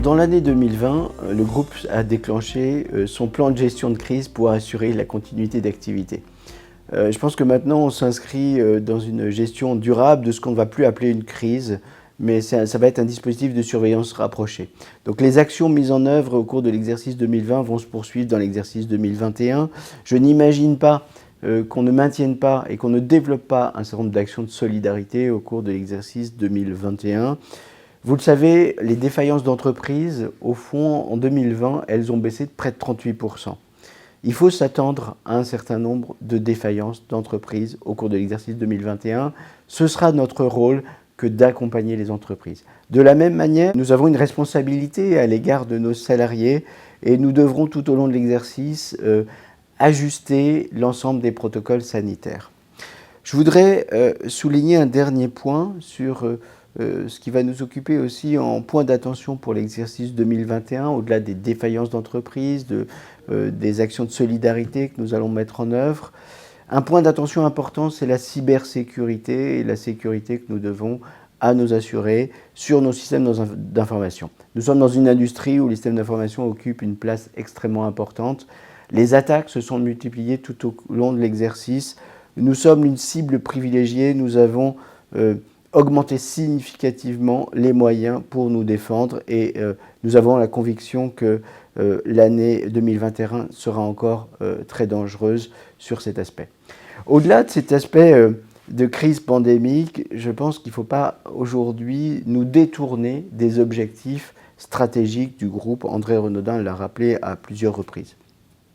Dans l'année 2020, le groupe a déclenché son plan de gestion de crise pour assurer la continuité d'activité. Je pense que maintenant on s'inscrit dans une gestion durable de ce qu'on ne va plus appeler une crise, mais ça va être un dispositif de surveillance rapproché. Donc les actions mises en œuvre au cours de l'exercice 2020 vont se poursuivre dans l'exercice 2021. Je n'imagine pas qu'on ne maintienne pas et qu'on ne développe pas un certain nombre d'actions de solidarité au cours de l'exercice 2021. Vous le savez, les défaillances d'entreprises, au fond, en 2020, elles ont baissé de près de 38%. Il faut s'attendre à un certain nombre de défaillances d'entreprises au cours de l'exercice 2021. Ce sera notre rôle que d'accompagner les entreprises. De la même manière, nous avons une responsabilité à l'égard de nos salariés et nous devrons tout au long de l'exercice ajuster l'ensemble des protocoles sanitaires. Je voudrais souligner un dernier point sur ce qui va nous occuper aussi en point d'attention pour l'exercice 2021, au-delà des défaillances d'entreprise, des actions de solidarité que nous allons mettre en œuvre. Un point d'attention important, c'est la cybersécurité et la sécurité que nous devons à nos assurés sur nos systèmes d'information. Nous sommes dans une industrie où les systèmes d'information occupent une place extrêmement importante. Les attaques se sont multipliées tout au long de l'exercice. Nous sommes une cible privilégiée, nous avons augmenter significativement les moyens pour nous défendre et nous avons la conviction que l'année 2021 sera encore très dangereuse sur cet aspect. Au-delà de cet aspect de crise pandémique, je pense qu'il ne faut pas aujourd'hui nous détourner des objectifs stratégiques du groupe. André Renaudin l'a rappelé à plusieurs reprises.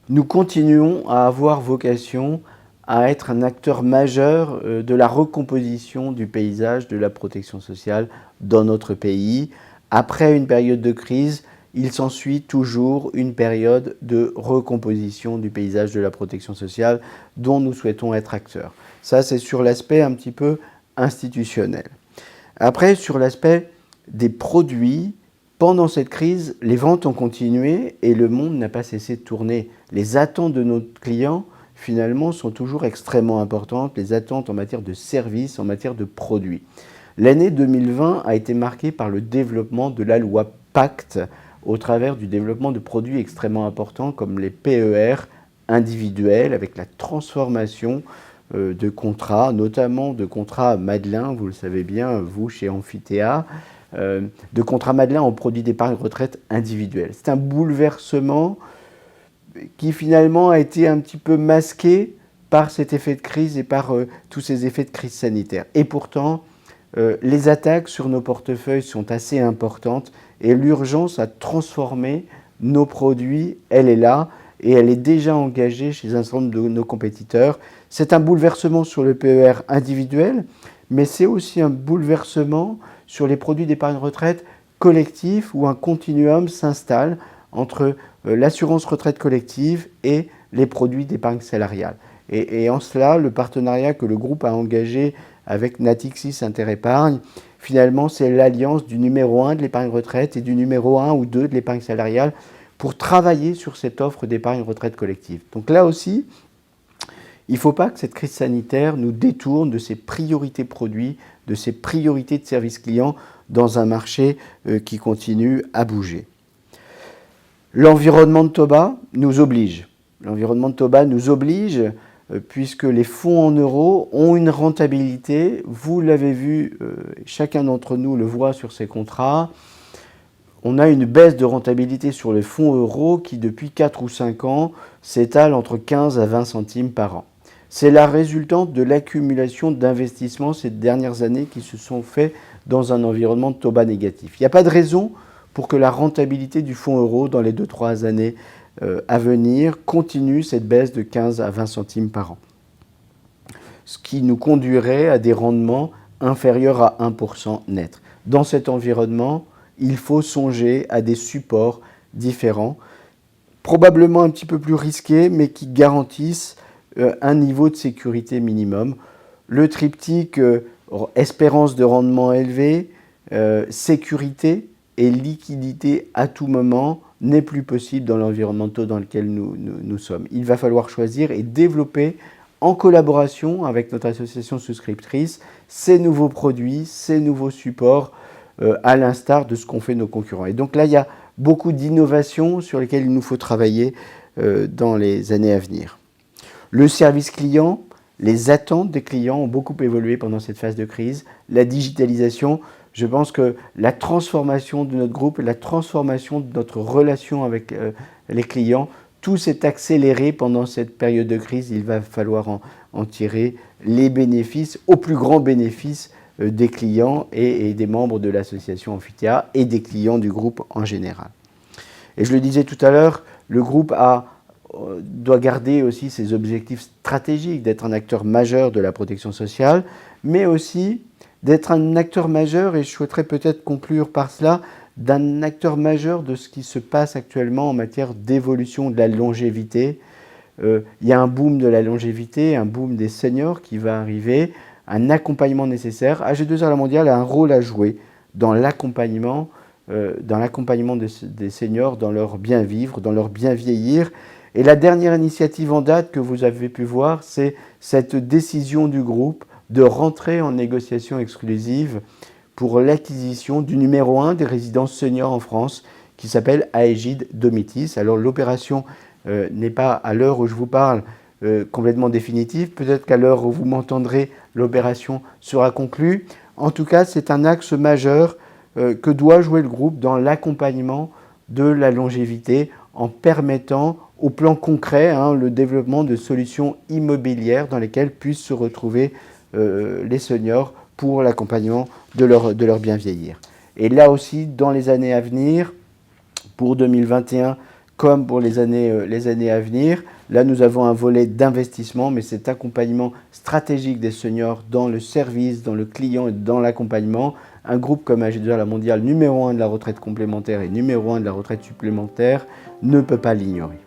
Nous continuons à avoir vocation à être un acteur majeur de la recomposition du paysage de la protection sociale dans notre pays. Après une période de crise, il s'ensuit toujours une période de recomposition du paysage de la protection sociale dont nous souhaitons être acteurs. Ça, c'est sur l'aspect un petit peu institutionnel. Après, sur l'aspect des produits, pendant cette crise, les ventes ont continué et le monde n'a pas cessé de tourner. Les attentes de nos clients finalement, sont toujours extrêmement importantes, les attentes en matière de services, en matière de produits. L'année 2020 a été marquée par le développement de la loi Pacte au travers du développement de produits extrêmement importants comme les PER individuels avec la transformation de contrats, notamment de contrats Madelin, vous le savez bien, vous chez Amphithéa, de contrats Madelin en produits d'épargne retraite individuels. C'est un bouleversement qui finalement a été un petit peu masqué par cet effet de crise et par tous ces effets de crise sanitaire. Et pourtant, les attaques sur nos portefeuilles sont assez importantes et l'urgence à transformer nos produits, elle est là et elle est déjà engagée chez un certain nombre de nos compétiteurs. C'est un bouleversement sur le PER individuel, mais c'est aussi un bouleversement sur les produits d'épargne retraite collectifs où un continuum s'installe entre l'assurance retraite collective et les produits d'épargne salariale. Et en cela, le partenariat que le groupe a engagé avec Natixis Interépargne, finalement, c'est l'alliance du numéro 1 de l'épargne retraite et du numéro 1 ou 2 de l'épargne salariale pour travailler sur cette offre d'épargne retraite collective. Donc là aussi, il ne faut pas que cette crise sanitaire nous détourne de ces priorités produits, de ces priorités de service client dans un marché qui continue à bouger. L'environnement de Toba nous oblige. L'environnement de Toba nous oblige puisque les fonds en euros ont une rentabilité. Vous l'avez vu, chacun d'entre nous le voit sur ces contrats. On a une baisse de rentabilité sur les fonds euros qui, depuis 4 ou 5 ans, s'étale entre 15 à 20 centimes par an. C'est la résultante de l'accumulation d'investissements ces dernières années qui se sont faits dans un environnement de Toba négatif. Il n'y a pas de raison pour que la rentabilité du fonds euro dans les 2-3 années à venir continue cette baisse de 15 à 20 centimes par an. Ce qui nous conduirait à des rendements inférieurs à 1% net. Dans cet environnement, il faut songer à des supports différents, probablement un petit peu plus risqués, mais qui garantissent un niveau de sécurité minimum. Le triptyque espérance de rendement élevé, sécurité et liquidité à tout moment n'est plus possible dans l'environnement dans lequel nous sommes. Il va falloir choisir et développer en collaboration avec notre association souscriptrice ces nouveaux produits, ces nouveaux supports à l'instar de ce qu'ont fait nos concurrents. Et donc là, il y a beaucoup d'innovations sur lesquelles il nous faut travailler dans les années à venir. Le service client, les attentes des clients ont beaucoup évolué pendant cette phase de crise. La digitalisation, je pense que la transformation de notre groupe, la transformation de notre relation avec les clients, tout s'est accéléré pendant cette période de crise. Il va falloir en tirer les bénéfices, au plus grand bénéfice des clients et des membres de l'association Amphithéâtre et des clients du groupe en général. Et je le disais tout à l'heure, le groupe doit garder aussi ses objectifs stratégiques, d'être un acteur majeur de la protection sociale, mais aussi d'être un acteur majeur, et je souhaiterais peut-être conclure par cela, d'un acteur majeur de ce qui se passe actuellement en matière d'évolution de la longévité. Il y a un boom de la longévité, un boom des seniors qui va arriver, un accompagnement nécessaire. AG2R La Mondiale a un rôle à jouer dans l'accompagnement des seniors, dans leur bien vivre, dans leur bien vieillir. Et la dernière initiative en date que vous avez pu voir, c'est cette décision du groupe de rentrer en négociation exclusive pour l'acquisition du numéro 1 des résidences seniors en France, qui s'appelle Aegide Domitis. Alors l'opération n'est pas, à l'heure où je vous parle, complètement définitive. Peut-être qu'à l'heure où vous m'entendrez, l'opération sera conclue. En tout cas, c'est un axe majeur que doit jouer le groupe dans l'accompagnement de la longévité en permettant au plan concret le développement de solutions immobilières dans lesquelles puissent se retrouver les seniors pour l'accompagnement de leur bien vieillir. Et là aussi, dans les années à venir, pour 2021 comme pour les années à venir, là nous avons un volet d'investissement, mais cet accompagnement stratégique des seniors dans le service, dans le client et dans l'accompagnement, un groupe comme AG2R La Mondiale, numéro 1 de la retraite complémentaire et numéro 1 de la retraite supplémentaire, ne peut pas l'ignorer.